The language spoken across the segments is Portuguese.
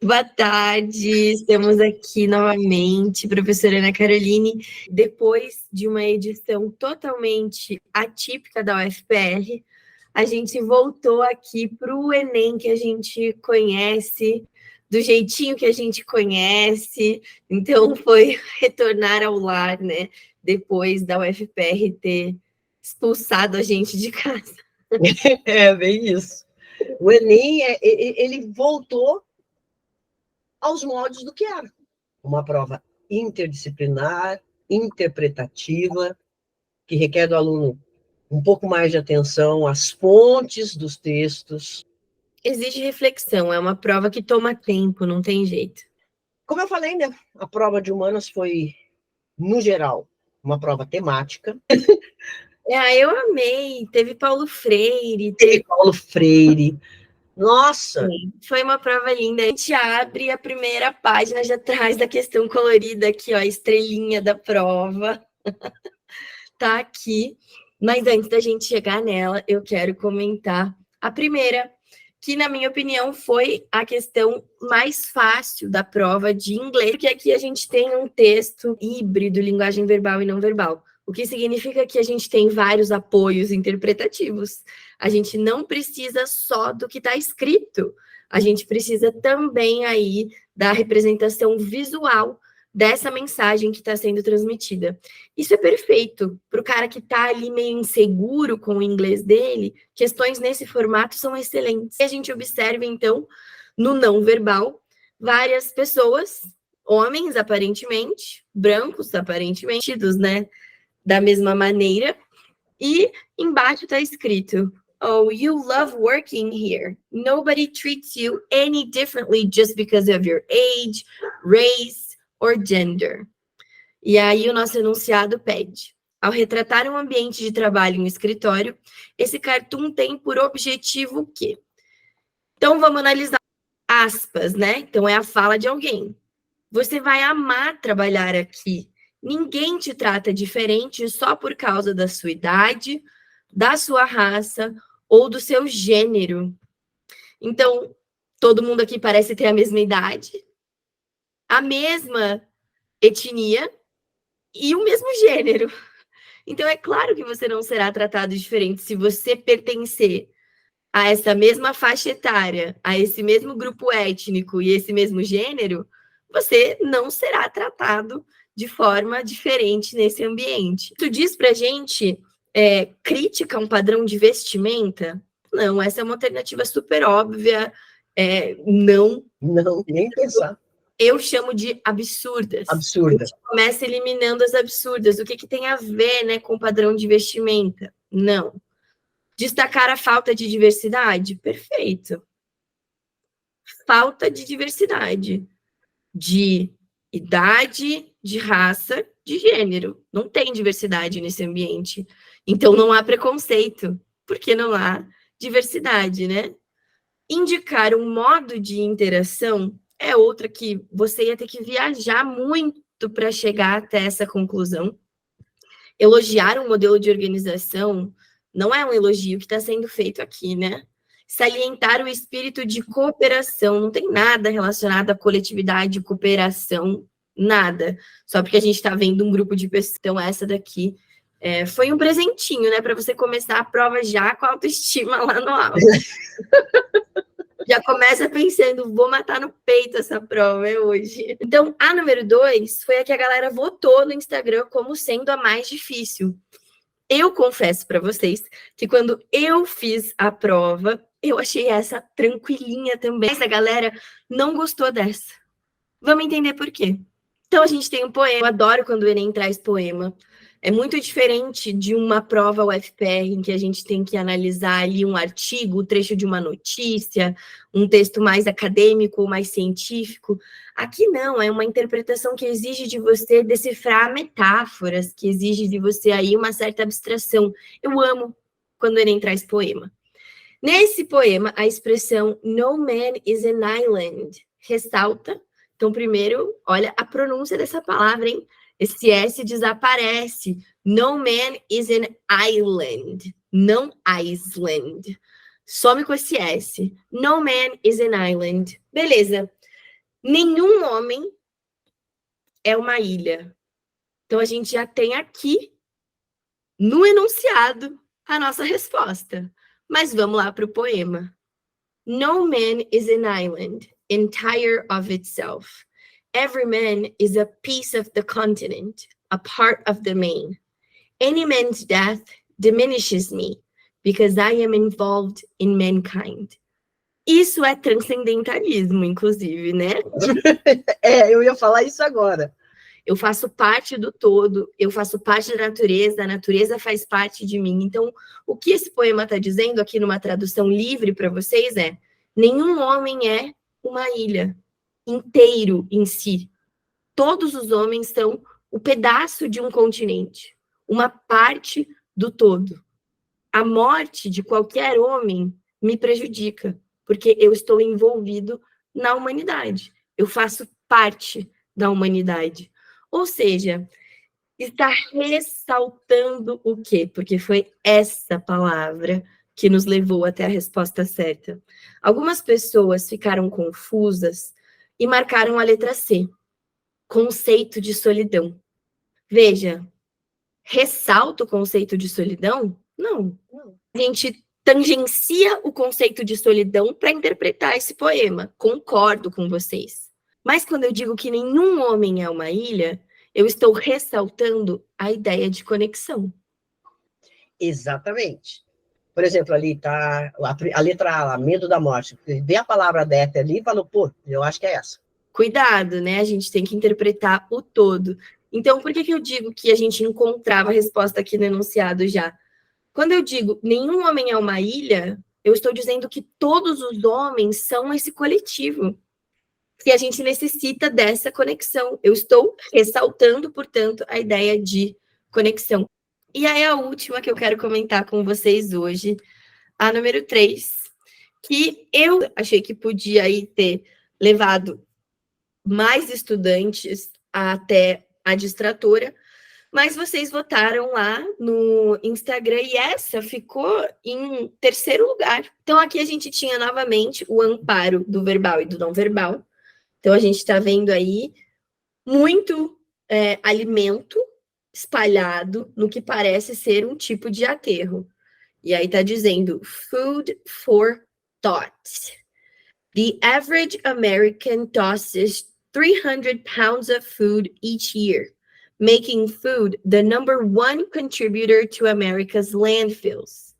Boa tarde, estamos aqui novamente, professora Ana Caroline, depois de uma edição totalmente atípica da UFPR, a gente voltou aqui para o Enem que a gente conhece, do jeitinho que a gente conhece, então foi retornar ao lar, né, depois da UFPR ter expulsado a gente de casa. É, bem isso. O Enem, ele voltou aos moldes do que era. Uma prova interdisciplinar, interpretativa, que requer do aluno um pouco mais de atenção às fontes dos textos. Exige reflexão, é uma prova que toma tempo, não tem jeito. Como eu falei, né? A prova de humanas foi, no geral, uma prova temática. Eu amei. Teve Paulo Freire. Teve Paulo Freire. Nossa! Foi uma prova linda. A gente abre a primeira página, já traz da questão colorida aqui, ó, a estrelinha da prova. Tá aqui. Mas antes da gente chegar nela, eu quero comentar a primeira, que na minha opinião foi a questão mais fácil da prova de inglês, porque aqui a gente tem um texto híbrido, linguagem verbal e não verbal. O que significa que a gente tem vários apoios interpretativos. A gente não precisa só do que está escrito. A gente precisa também aí da representação visual dessa mensagem que está sendo transmitida. Isso é perfeito para o cara que está ali meio inseguro com o inglês dele. Questões nesse formato são excelentes. A gente observa, então, no não verbal, várias pessoas, homens aparentemente, brancos aparentemente, né, da mesma maneira, e embaixo está escrito: "Oh, you love working here. Nobody treats you any differently just because of your age, race, or gender." E aí o nosso enunciado pede: ao retratar um ambiente de trabalho em um escritório, esse cartoon tem por objetivo o quê? Então vamos analisar aspas, né? Então é a fala de alguém. Você vai amar trabalhar aqui. Ninguém te trata diferente só por causa da sua idade, da sua raça ou do seu gênero. Então, todo mundo aqui parece ter a mesma idade, a mesma etnia e o mesmo gênero. Então, é claro que você não será tratado diferente se você pertencer a essa mesma faixa etária, a esse mesmo grupo étnico e esse mesmo gênero, você não será tratado de forma diferente nesse ambiente. Tu diz pra gente crítica a um padrão de vestimenta? Não, essa é uma alternativa super óbvia. Não, nem pensar. Eu chamo de absurdas. Absurda. A gente começa eliminando as absurdas. O que tem a ver, né, com o padrão de vestimenta? Não. Destacar a falta de diversidade? Perfeito. Falta de diversidade. De idade, de raça, de gênero. Não tem diversidade nesse ambiente. Então, não há preconceito, porque não há diversidade, né? Indicar um modo de interação é outra que você ia ter que viajar muito para chegar até essa conclusão. Elogiar um modelo de organização não é um elogio que está sendo feito aqui, né? Salientar o espírito de cooperação, não tem nada relacionado à coletividade, cooperação, nada. Só porque a gente está vendo um grupo de pessoas. Então, essa daqui foi um presentinho, né? Para você começar a prova já com a autoestima lá no alto. Já começa pensando, vou matar no peito essa prova, hoje. Então, a número 2 foi a que a galera votou no Instagram como sendo a mais difícil. Eu confesso para vocês que quando eu fiz a prova, eu achei essa tranquilinha também. Essa galera não gostou dessa. Vamos entender por quê. Então, a gente tem um poema. Eu adoro quando o Enem traz poema. É muito diferente de uma prova UFPR, em que a gente tem que analisar ali um artigo, o trecho de uma notícia, um texto mais acadêmico ou mais científico. Aqui não, é uma interpretação que exige de você decifrar metáforas, que exige de você aí uma certa abstração. Eu amo quando o Enem traz poema. Nesse poema, a expressão "No man is an island" ressalta. Então, primeiro, olha a pronúncia dessa palavra, hein? Esse S desaparece. No man is an island, não Iceland. Some com esse S. No man is an island. Beleza. Nenhum homem é uma ilha. Então, a gente já tem aqui, no enunciado, a nossa resposta. Mas vamos lá para o poema. No man is an island, entire of itself. Every man is a piece of the continent, a part of the main. Any man's death diminishes me, because I am involved in mankind. Isso é transcendentalismo, inclusive, né? Eu ia falar isso agora. Eu faço parte do todo, eu faço parte da natureza, a natureza faz parte de mim. Então, o que esse poema está dizendo aqui numa tradução livre para vocês é: nenhum homem é uma ilha inteiro em si. Todos os homens são o pedaço de um continente, uma parte do todo. A morte de qualquer homem me prejudica, porque eu estou envolvido na humanidade. Eu faço parte da humanidade. Ou seja, está ressaltando o quê? Porque foi essa palavra que nos levou até a resposta certa. Algumas pessoas ficaram confusas e marcaram a letra C, conceito de solidão. Veja, ressalta o conceito de solidão? Não. A gente tangencia o conceito de solidão para interpretar esse poema. Concordo com vocês. Mas quando eu digo que nenhum homem é uma ilha, eu estou ressaltando a ideia de conexão. Exatamente. Por exemplo, ali está a letra A, medo da morte. Vê a palavra death ali e falou, pô, eu acho que é essa. Cuidado, né? A gente tem que interpretar o todo. Então, por que eu digo que a gente encontrava a resposta aqui no enunciado já? Quando eu digo nenhum homem é uma ilha, eu estou dizendo que todos os homens são esse coletivo. Que a gente necessita dessa conexão. Eu estou ressaltando, portanto, a ideia de conexão. E aí a última que eu quero comentar com vocês hoje, a número 3, que eu achei que podia aí ter levado mais estudantes até a distratora, mas vocês votaram lá no Instagram e essa ficou em terceiro lugar. Então aqui a gente tinha novamente o amparo do verbal e do não verbal. Então, a gente está vendo aí muito alimento espalhado no que parece ser um tipo de aterro. E aí está dizendo, food for thought. The average American tosses 300 pounds of food each year, making food the #1 contributor to America's landfills.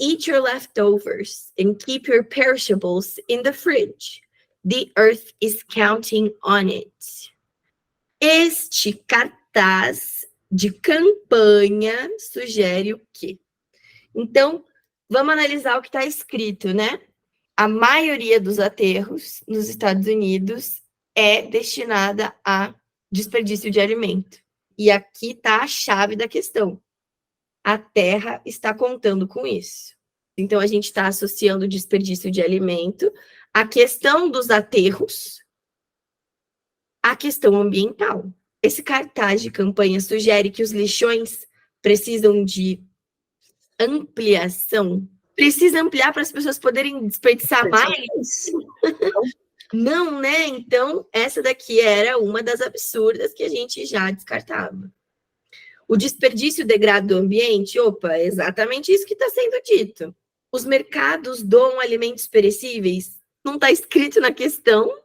Eat your leftovers and keep your perishables in the fridge. The earth is counting on it. Este cartaz de campanha sugere o quê? Então, vamos analisar o que está escrito, né? A maioria dos aterros nos Estados Unidos é destinada a desperdício de alimento. E aqui está a chave da questão. A Terra está contando com isso. Então, a gente está associando o desperdício de alimento à questão dos aterros, à questão ambiental. Esse cartaz de campanha sugere que os lixões precisam de ampliação. Precisa ampliar para as pessoas poderem desperdiçar mais? Não, né? Então, essa daqui era uma das absurdas que a gente já descartava. O desperdício degrada o ambiente? Opa, é exatamente isso que está sendo dito. Os mercados doam alimentos perecíveis? Não está escrito na questão.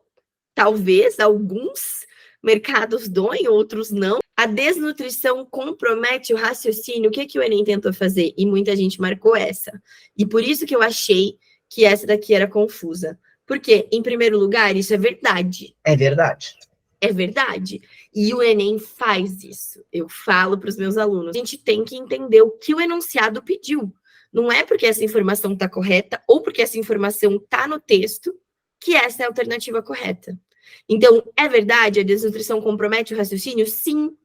Talvez alguns mercados doem, outros não. A desnutrição compromete o raciocínio. O que o Enem tentou fazer? E muita gente marcou essa. E por isso que eu achei que essa daqui era confusa. Porque, em primeiro lugar, isso é verdade. É verdade. É verdade. E o Enem faz isso. Eu falo para os meus alunos. A gente tem que entender o que o enunciado pediu. Não é porque essa informação está correta ou porque essa informação está no texto que essa é a alternativa correta. Então, é verdade, a desnutrição compromete o raciocínio? Sim.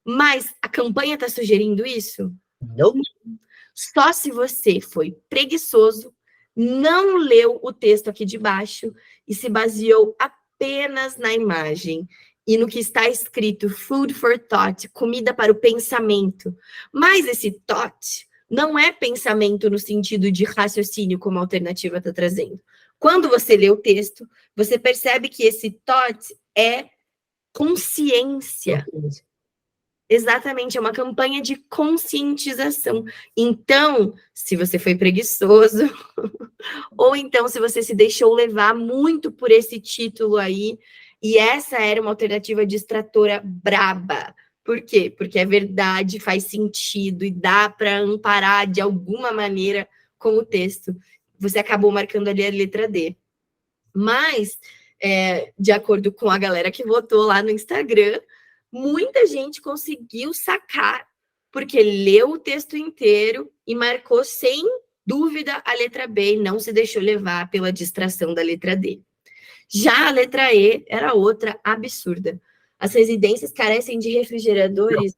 Mas a campanha está sugerindo isso? Não. Só se você foi preguiçoso, não leu o texto aqui de baixo e se baseou apenas na imagem e no que está escrito food for thought, comida para o pensamento. Mas esse thought não é pensamento no sentido de raciocínio, como a alternativa está trazendo. Quando você lê o texto, você percebe que esse thought é consciência. Exatamente, é uma campanha de conscientização. Então, se você foi preguiçoso, ou então se você se deixou levar muito por esse título aí, e essa era uma alternativa distratora braba. Por quê? Porque é verdade, faz sentido e dá para amparar de alguma maneira com o texto. Você acabou marcando ali a letra D. Mas, de acordo com a galera que votou lá no Instagram, muita gente conseguiu sacar, porque leu o texto inteiro e marcou sem dúvida a letra B e não se deixou levar pela distração da letra D. Já a letra E era outra absurda. As residências carecem de refrigeradores.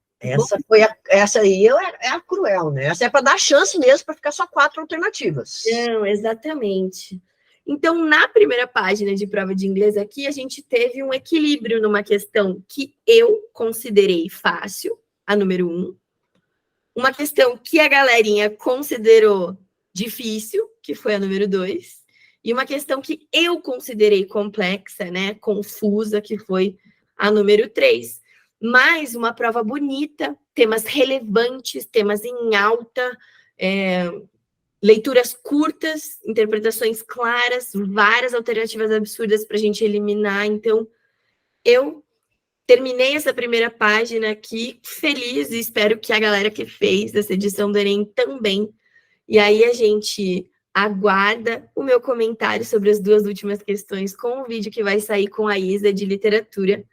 Essa aí é a cruel, né? Essa é para dar chance mesmo para ficar só 4 alternativas. Não, exatamente. Então, na primeira página de prova de inglês aqui, a gente teve um equilíbrio numa questão que eu considerei fácil, a número 1, uma questão que a galerinha considerou difícil, que foi a número 2, e uma questão que eu considerei complexa, né, confusa, que foi a número 3. Mas uma prova bonita, temas relevantes, temas em alta, leituras curtas, interpretações claras, várias alternativas absurdas para a gente eliminar. Então, eu terminei essa primeira página aqui feliz e espero que a galera que fez essa edição do Enem também. E aí a gente aguarda o meu comentário sobre as 2 últimas questões com o vídeo que vai sair com a Isa de literatura.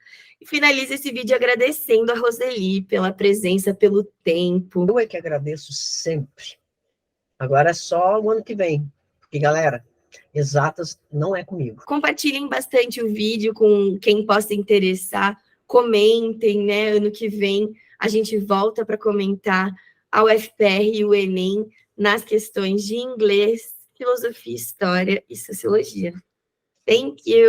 E finalizo esse vídeo agradecendo a Roseli pela presença, pelo tempo. Eu é que agradeço sempre. Agora é só o ano que vem. Porque, galera, exatas não é comigo. Compartilhem bastante o vídeo com quem possa interessar. Comentem, né? Ano que vem a gente volta para comentar a UFPR e o Enem nas questões de inglês, filosofia, história e sociologia. Thank you!